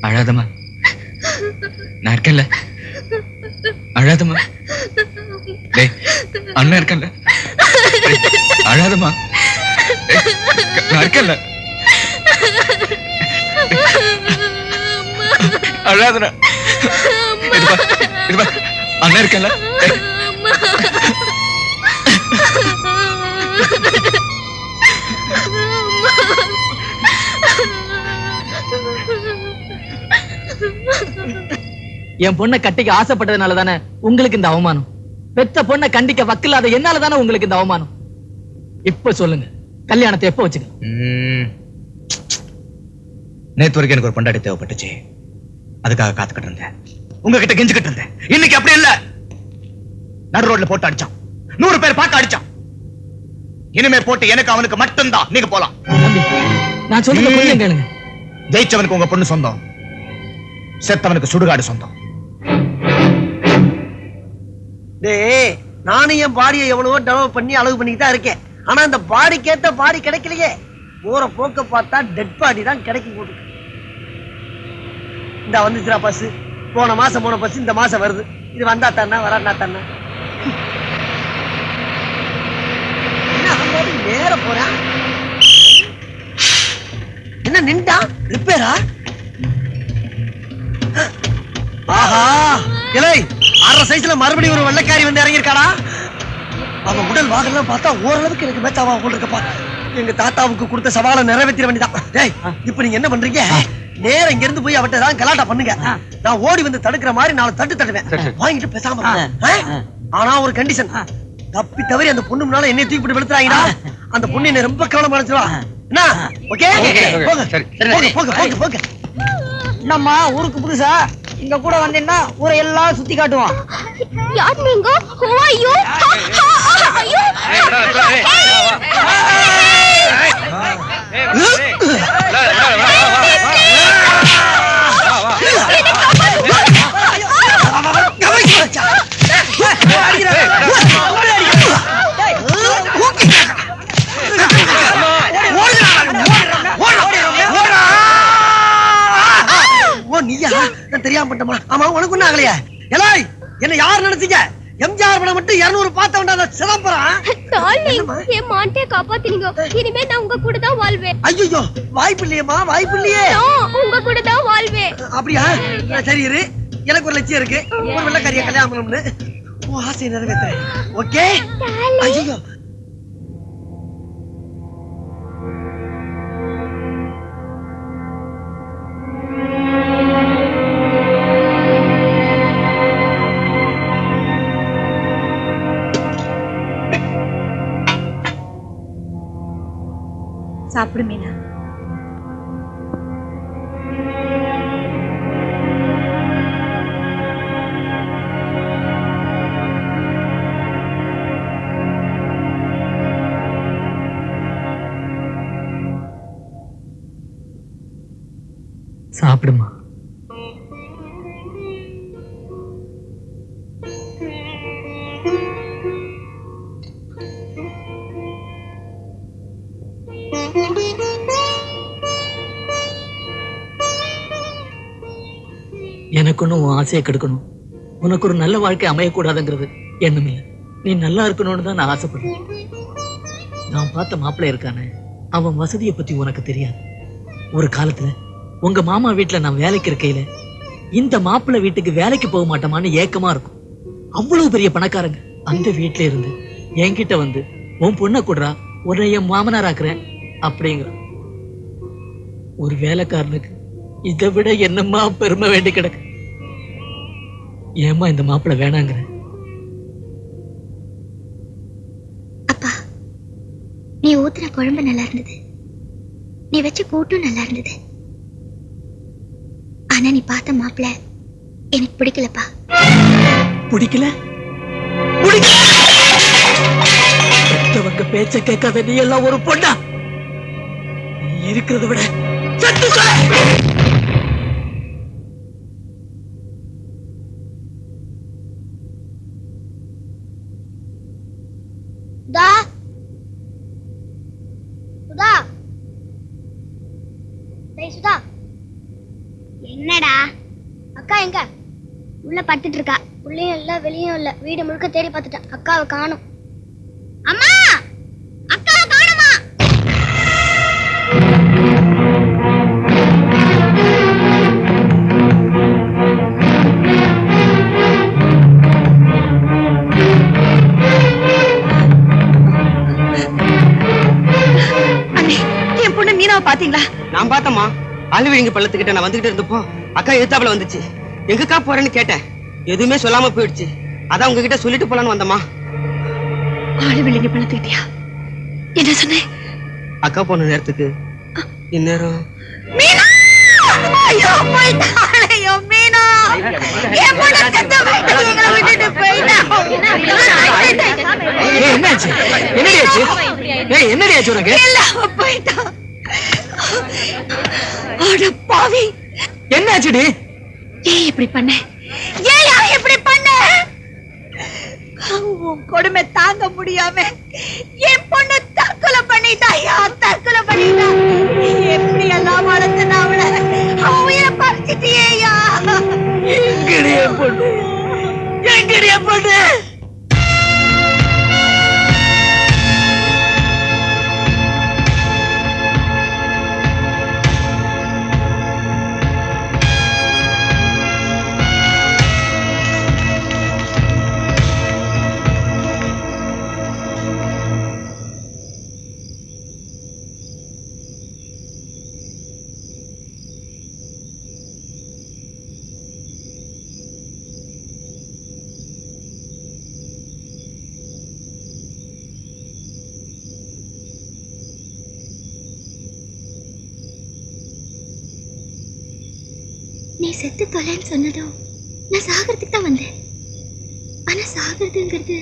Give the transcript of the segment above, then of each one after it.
அழாதம்மா, நான் இருக்கேன்ல. அழாதம்மா, டேய் அண்ணன் இருக்கேன்ல. அழாதம்மா, நான் இருக்கேன்ல. அழாதடா. இதுபா அண்ணன் இருக்கேன்ல. என் பொண்ணை கட்டிக்க ஆசைப்பட்டதுனால தானே உங்களுக்கு இந்த அவமானம். பெத்த பொண்ணை கண்டிக்க வக்கில்லாத என்னால தானே உங்களுக்கு இந்த அவமானம். இப்ப சொல்லுங்க, கல்யாணத்தை எப்ப வச்சுக்க? நேத்து வரைக்கும் எனக்கு ஒரு பொண்டாட்டி தேவைப்பட்டுச்சு, அதுக்காக காத்துக்கிட்டு இருந்தேன், உங்ககிட்ட கெஞ்சுக்கிட்டு இருந்தேன். இன்னைக்கு அப்படி இல்ல. நடு ரோட்ல போட்டு அடிச்சான், 100 பேர் பார்க்க அடிச்சான். இனிமே போட்டு எனக்கு அவனுக்கு மட்டும்தான். நீங்க போலாம். நான் சொல்றது கொஞ்சம் கேளுங்க. ஜெயிச்சவனுக்கு உங்க பொண்ணு சொந்தம், செத்தவனுக்கு சுடுகாடு சொந்தம். டேய், நானும் என் பாடியை எவ்வளவோ டெவலப் பண்ணி அழகு பண்ணிட்டு தான் இருக்கேன். ஆனா இந்த பாடிக்கேத்த பாடி கிடைக்கலையே. போற போக்க பார்த்தா டெட் பாடி தான் கிடைக்கும் போட்டு. இந்த வந்துச்சுரா பஸ். போன மாசம் போன பஸ் இந்த மாசம் வருது. இது வந்தா தானே வராட்டா தானே. நேர போறேன். என்ன நின்றா? ரிப்பேரா? ஆஹா, இலை 6 சைஸ்ல மறுபடியும் ஒரு வெள்ளைக்காரி வந்து இறங்கிருக்காடா. அவன் உடல் வாகனம் பார்த்தா ஓரளவுக்கு எனக்கு மேட்சாவா போட்டுருக்கப்பா. எங்க தாத்தாவுக்கு கொடுத்த சவாலை நிறைவேற்ற வேண்டியதான். டேய், இப்ப நீங்க என்ன பண்றீங்க? நேரம் இங்க இருந்து போய் அவட்ட தான் கலாட்டா பண்ணுங்க. நான் ஓடி வந்து தடுக்கிற மாதிரி 4 தட்டு தட்டுவேன். வாங்கிட்டு பேசாம. ஆனா ஒரு கண்டிஷன், தப்பி தவறி அந்த பொண்ணு முன்னால என்னை தூக்கி போட்டு வெளுத்துறாங்கடா. அந்த பொண்ணு என்ன ரொம்ப கவனமா நினைச்சிருவா. என்ன? ஓகே, போங்க போங்க போங்க போங்க. என்னம்மா ஊருக்கு புதுசா? இங்க கூட வந்தீங்கன்னா ஊரை எல்லாம் சுத்தி காட்டுவான். யார் நீங்க? ஐயோ ஐயோ. தெரியாம பட்டமா? ஆமா, உனக்கு ஒண்ணு ஆகலையா? எலாய், என்ன யார் நினைச்சீங்க? எம்ஜிஆர் படம் மட்டும் 200 பார்த்த வேண்டாம். சிதம்பரம் என் மாட்டே காப்பாத்தினீங்க. இனிமே நான் உங்க கூட தான் வாழ்வேன். ஐயோ, வாய்ப்பு இல்லையம்மா, வாய்ப்பு இல்லையே. உங்க கூட தான் வாழ்வேன். அப்படியா? சரி இரு, எனக்கு ஒரு லட்சியம் இருக்கு. ஒரு வெள்ளைக்காரியை கல்யாணம் பண்ணணும்னு. உன் ஆசையை நிறைவேற்றுறேன். ஓகே? ஐயோ, சாப்பிடு மீனா. சாப்பிடுமா. எனக்கு ஒன்னும் உன் ஆசையை கெடுக்கணும், உனக்கு ஒரு நல்ல வாழ்க்கை அமையக்கூடாதுங்கிறது எண்ணம் இல்லை. நீ நல்லா இருக்கணும்னு தான் நான் ஆசைப்படுறேன். நான் பார்த்த மாப்பிள்ளை இருக்கானே, அவன் வசதியை பத்தி உனக்கு தெரியாது. ஒரு காலத்துல உங்க மாமா வீட்டுல நான் வேலைக்கு இருக்கையில இந்த மாப்பிள்ளை வீட்டுக்கு வேலைக்கு போக மாட்டோமான்னு ஏக்கமா இருக்கும். அவ்வளவு பெரிய பணக்காரங்க அந்த வீட்டுல இருந்து என்கிட்ட வந்து உன் பொண்ணை கூடுறா, உன்னை என் மாமனார் ஆக்குறேன் அப்படிங்கிற ஒரு வேலைக்காரனுக்கு இதை விட என்னம்மா பெருமை வேண்டி கிடக்கு. ஏமா இந்த மாப்பிள்ளை வேணாங்கிற? அப்பா, நீ ஊத்துற குழம்பு நல்லா இருந்தது, நீ வச்ச கூட்டும் நல்லா இருந்தது. ஆனா நீ பார்த்த மாப்பிள்ளை எனக்கு பிடிக்கலப்பா. பிடிக்கல? பெற்றவங்க பேச்ச கேட்காத நீ எல்லாம் ஒரு பொண்ணா? நீ இருக்கிறத விட சத்து சொல்ல. டேய் சுதா, என்னடா அக்கா எங்க? உள்ள படுத்துட்டு இருக்கா. உள்ளேயும் இல்ல வெளியும் இல்ல. வீடு முழுக்க தேடி பார்த்துட்டேன், அக்காவை காணோம். அம்மா, அக்காவை காணோமா? என் பொண்ணு மீனாவை பாத்தீங்களா? நான் பார்த்தம்மா. அழுவிங்க பள்ளத்துக்கிட்ட நான் வந்துகிட்டு இருந்தப்போ அக்கா எதிர்த்தாப்புல வந்துச்சு. எங்கக்கா போறேன்னு கேட்டேன். எதுவுமே சொல்லாம போயிடுச்சு. அதான் உங்ககிட்ட சொல்லிட்டு போலான்னு வந்தம்மா. ஆளுவில்லைங்க பழத்துக்கிட்டியா? என்ன சொன்னேன்? அக்கா போன நேரத்துக்கு இந்நேரம் மீனா! ஐயோ போயிட்டாளையோ மீனா! என் பொண்ணு செத்து போயிட்டா, எங்களை விட்டுட்டு போயிட்டா. என்னாச்சு? என்னடி ஆச்சு? என்னடி ஆச்சு உனக்கு? இல்லாம போயிட்டா. அட பாவி! என்னாச்சுடி? ஏன் இப்படி பண்ண? ஏன் இப்படி பண்ண? உன் கொடுமை தாங்க முடியாம என் பொண்ணு தற்கொலை பண்ணிட்டாயா, தற்கொலை பண்ணிட்டா. எப்படி எல்லாம் வளர்த்து அவள அவன் உயிரை பறிச்சிட்டியா? எங்கடியே பொண்ணு, எங்கடியே பொண்ணு? நீ செத்து தொலைன்னு சொன்னதும் நான் சாகிறதுக்கு தான் வந்தேன். ஆனா சாகிறதுங்கிறது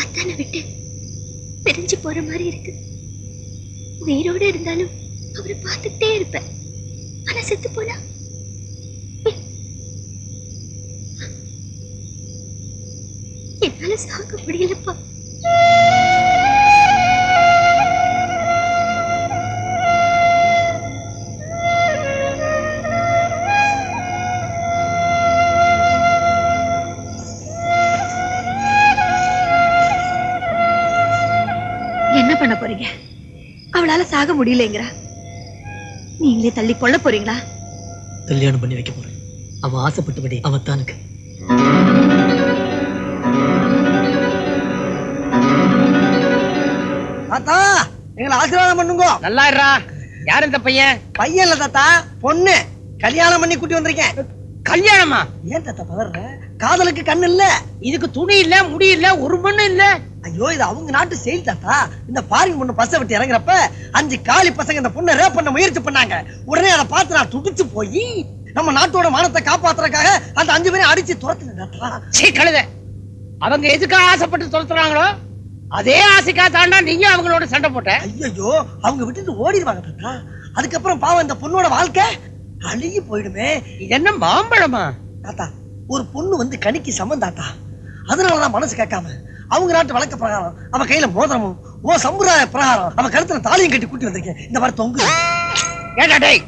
அத்தானை விட்டு பிரிஞ்சு போற மாதிரி இருக்கு. உயிரோட இருந்தாலும் அவரை பார்த்துக்கிட்டே இருப்பேன். ஆனா செத்து போனா என்னால சாக முடியலப்பா. என்ன பண்ண போறீங்க? அவளால சாக முடியலங்கிறா. நீங்களே தள்ளி கொள்ள போறீங்களா? கல்யாணம் பண்ணி வைக்க போறேன். அவ ஆசைப்பட்டபடி அவத்தானுக்கு. தாத்தா, எங்களை ஆசீர்வாதம் பண்ணுங்க. நல்லா இருடா. யார் இந்த பையன்? பையன் இல்ல தாத்தா, பொண்ணு. கல்யாணம் பண்ணி கூட்டி வந்திருக்கேன். கல்யாணமா? ஏன் தாத்தா பதற? காதலுக்கு கண்ணு இல்ல. இதுக்கு துணி இல்ல, முடி இல்ல, ஒரு மண்ணு இல்ல. ஐயோ, இது அவங்க நாட்டு செயல் தாத்தா. இந்த பாரின் பொண்ணு பஸ்ஸை விட்டு இறங்குறப்ப 5 காலி பசங்க இந்த பொண்ணை ரேப் பண்ண முயற்சி பண்ணாங்க. உடனே அதை பார்த்து நான் துடிச்சு போய் நம்ம நாட்டோட மானத்தை காப்பாத்துறதுக்காக அந்த 5 பேரையும் அடிச்சு துரத்துனேன் தாத்தா. சீ கழுத. அவங்க எதுக்காக ஆசைப்பட்டு தொலைத்துறாங்களோ அதே ஆசைக்கா தாண்டா நீங்க அவங்களோட சண்டை போட்ட. ஐயோ, அவங்க விட்டுட்டு ஓடிடுவாங்க தாத்தா. அதுக்கப்புறம் பாவம் இந்த பொண்ணோட வாழ்க்கை அழுகி போயிடுமே. இது என்ன மாம்பழமா? தாத்தா, ஒரு பொண்ணு வந்து கணிக்கு சமம் தாத்தா. அதனாலதான் மனசு கேட்காம அவங்க நாட்டு வழக்க பிரகாரம் அவ கையில மோதிரமும் ஓ சம்பிரதாய பிரகாரம் அவ கழுத்துல தாலியும் கட்டி கூட்டி வந்திருக்கேன். இந்த மாதிரி தொங்கு. ஏடா டேய்,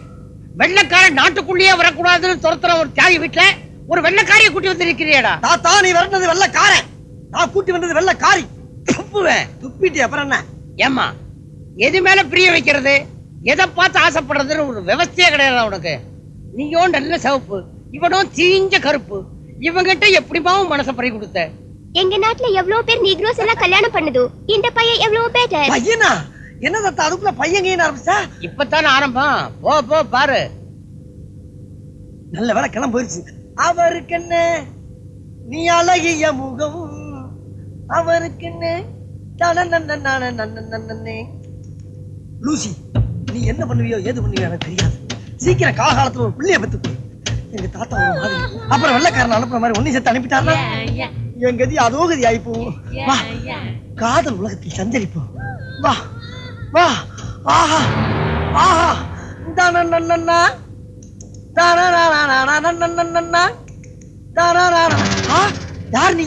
வெள்ளைக்காரன் நாட்டுக்குள்ளேயே வரக்கூடாதுன்னு துரத்துற ஒரு தியாகி வீட்டுல ஒரு வெள்ளைக்காரியை கூட்டி வந்திருக்கிறியடா. தாத்தா, நீ வரது வெள்ளைக்காரன், நான் கூட்டி வந்தது வெள்ளைக்காரி. துப்புவேன். துப்பிட்டு அப்புறம் என்ன? ஏம்மா, எது மேல பிரிய வைக்கிறது, எதை பார்த்து ஆசைப்படுறதுன்னு ஒரு விவசாயே கிடையாது உனக்கு. நீயோ நல்ல சிவப்பு, இவனும் தீஞ்ச கருப்பு. இவங்கிட்ட எப்படிமாவும் மனசை பறி கொடுத்த? எங்க நாட்டுல எவ்வளவு பேர் நீக்ரோஸ் எல்லாம் கல்யாணம் பண்ணுது. இந்த பையன் எவ்வளவு பேர். பையனா? என்ன தாத்தா அதுக்குள்ள பையன் ஆரம்பிச்சா? இப்பதானே ஆரம்பம். போ போ பாரு. நல்ல வேலை கிளம்ப போயிருச்சு. அவருக்கு என்ன நீ அழகிய முகம், அவருக்கு என்ன லூசி, நீ என்ன பண்ணுவியோ ஏது பண்ணுவியோ எனக்கு தெரியாது. சீக்கிரம் காலகாலத்துல ஒரு பிள்ளைய பெத்து போய் எங்க தாத்தா ஒரு மாதிரி அப்புறம் வெள்ளைக்காரன் அனுப்புற மாதிரி ஒன்னையும் சேர்த்து அனுப்பிட்டாருன்னா என் கதி அதோ கதி ஆயிப்போம். வா, காதல் உலகத்தில் சஞ்சரிப்போம். வா வா. ஆஹா ஆஹா. யார் நீ?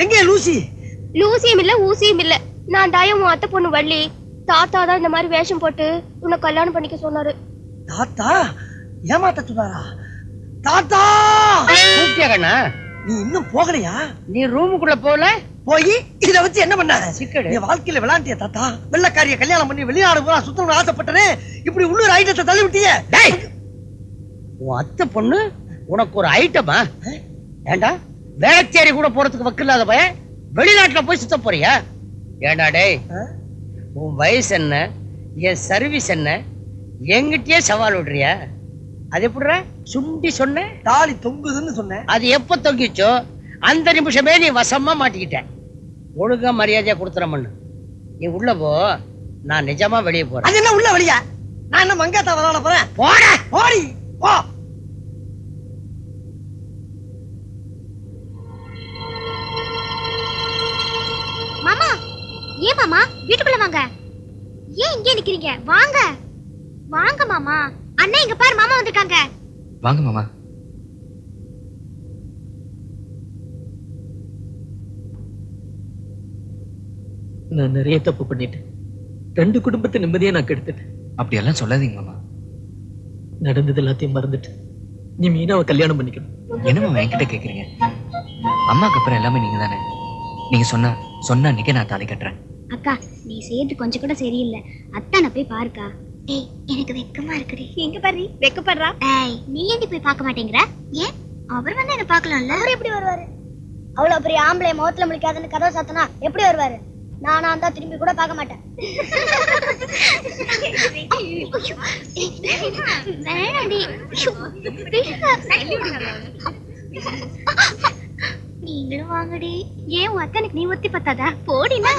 எங்கே லூசி? லூசியும் இல்ல ஊசியும் இல்ல. நான் தாயம் உன் அத்தை பொண்ணு வள்ளி. தாத்தா தான் இந்த மாதிரி வேஷம் போட்டு உன்னை கல்யாணம் பண்ணிக்க சொன்னாரு. தாத்தா ஏமாத்த சொன்னாரா? தாத்தா கூப்பிட்டியா கண்ணா? நீ இன்னும் போகலையா? நீ ரூமுக்குள்ள போல போய் இத வச்சு என்ன பண்ண? சிக்கடு. என் வாழ்க்கையில விளையாண்டிய தாத்தா. வெள்ளக்காரிய கல்யாணம் பண்ணி வெளிநாடு போனா சுத்தணும்னு ஆசைப்பட்டனே, இப்படி உள்ளூர் ஐட்டத்தை தள்ளி விட்டியே. டேய், உன் அத்தை பொண்ணு உனக்கு ஒரு ஐட்டமா? ஏண்டா வேளச்சேரி கூட போறதுக்கு வக்கில்லாத பையன் வெளிநாட்டுல போய் சுத்த போறியா? ஏண்டா டேய், உன் வயசு என்ன, என் சர்வீஸ் என்ன, எங்கிட்டயே சவால் விடுறியா? அது எப்படிடா சுண்டி சொன்ன? தாலி தொங்குதுன்னு சொன்னேன். அது எப்ப தொங்கிச்சோ அந்த நிமிஷமே நீ வசமா மாட்டிக்கிட்ட. ஒழுங்கா மரியாதையா கொடுத்துற மண்ணு. நீ உள்ள போ, நான் நிஜமா வெளியே போறேன். அது என்ன உள்ள வழியா? நான் என்ன மங்காத்தா விளையாட போறேன்? போட ஓடி போ. மாமா, ஏன் மாமா வீட்டுக்குள்ள வாங்க. ஏன் இங்கே நிக்கிறீங்க? வாங்க வாங்க மாமா. அண்ணா இங்க பாரு, மாமா வந்திருக்காங்க. வாங்க மாமா. நான் நிறைய தப்பு பண்ணிட்டேன். 2 குடும்பத்தை நிம்மதியா நான் கெடுத்துட்டேன். அப்படியெல்லாம் சொல்லாதீங்க மாமா. நடந்தது எல்லாத்தையும் மறந்துட்டு நீ மீனாவை கல்யாணம் பண்ணிக்கணும். என்ன மாமா என்கிட்ட கேக்குறீங்க? அம்மாக்கு அப்புறம் எல்லாமே நீங்க தானே. நீங்க சொன்னா அன்னைக்கே நான் தாலி கட்டுறேன். அக்கா, நீ செய்யறது கொஞ்சம் கூட சரியில்லை. அத்தானை போய் பாருக்கா. ஏய், எனக்கு வெக்கமா இருக்குடி. எங்க பாரு, வெக்கப்படுறா. ஏய், நீ ஏண்டி போய் பார்க்க மாட்டேங்கிற? ஏன்? அவர் வந்து என்ன பார்க்கலாம்ல. அவர் எப்படி வருவாரு? அவ்வளவு பெரிய ஆம்பளை முகத்துல முழிக்காதுன்னு கதவை சாத்தனா எப்படி வருவாரு? நானா இருந்தா திரும்பி கூட பார்க்க மாட்டேன். வேணாடி. நீங்களும் வாங்கடி. ஏன் உன் அத்தனுக்கு நீ ஒத்தி பத்தாதா? போடினா.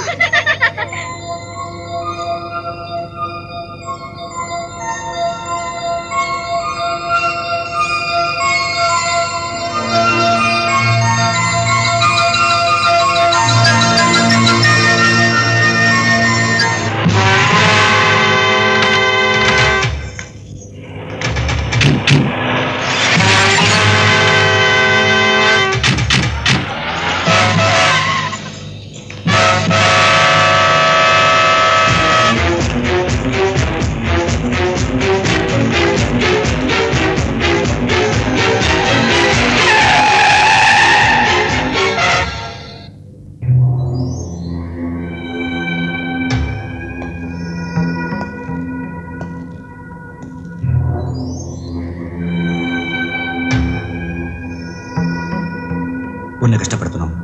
உன்னை கஷ்டப்படுத்தணும்,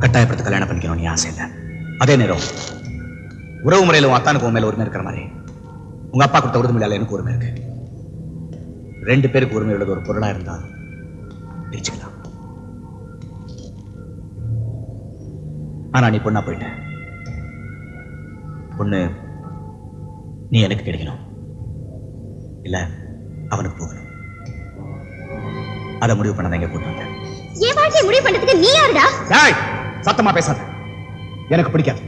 கட்டாயப்படுத்த கல்யாணம் பண்ணிக்கணும் ஆசை இல்லை. அதே நேரம் உறவு முறையில உன் அத்தானுக்கு உன் மேல உரிமை இருக்கிற மாதிரி உங்க அப்பா கொடுத்த உறுதிமொழியால எனக்கு உரிமை இருக்கு. 2 பேருக்கு உரிமை உள்ளது ஒரு பொருளா இருந்தால் பிரிச்சுக்கலாம். ஆனா நீ பொண்ணா போயிட்ட. பொண்ணு நீ எனக்கு கிடைக்கணும், இல்ல அவனுக்கு போகணும். அதை முடிவு பண்ணதான் எங்க கூட்டு வந்தேன். என் வாழ்க்கையை முடிவு பண்றதுக்கு நீ யாருடா? டேய், சத்தமா பேசாத. எனக்கு பிடிக்காது.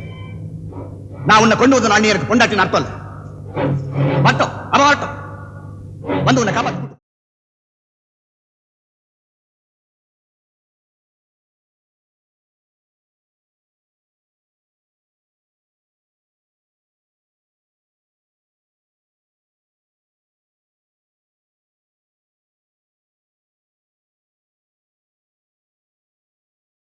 நான் உன்னை கொண்டு வந்த நான் எனக்கு பொண்டாட்டின்னு அர்த்தம் இல்ல. வரட்டும், அவன் வரட்டும், வந்து உன்னை காப்பாத்து.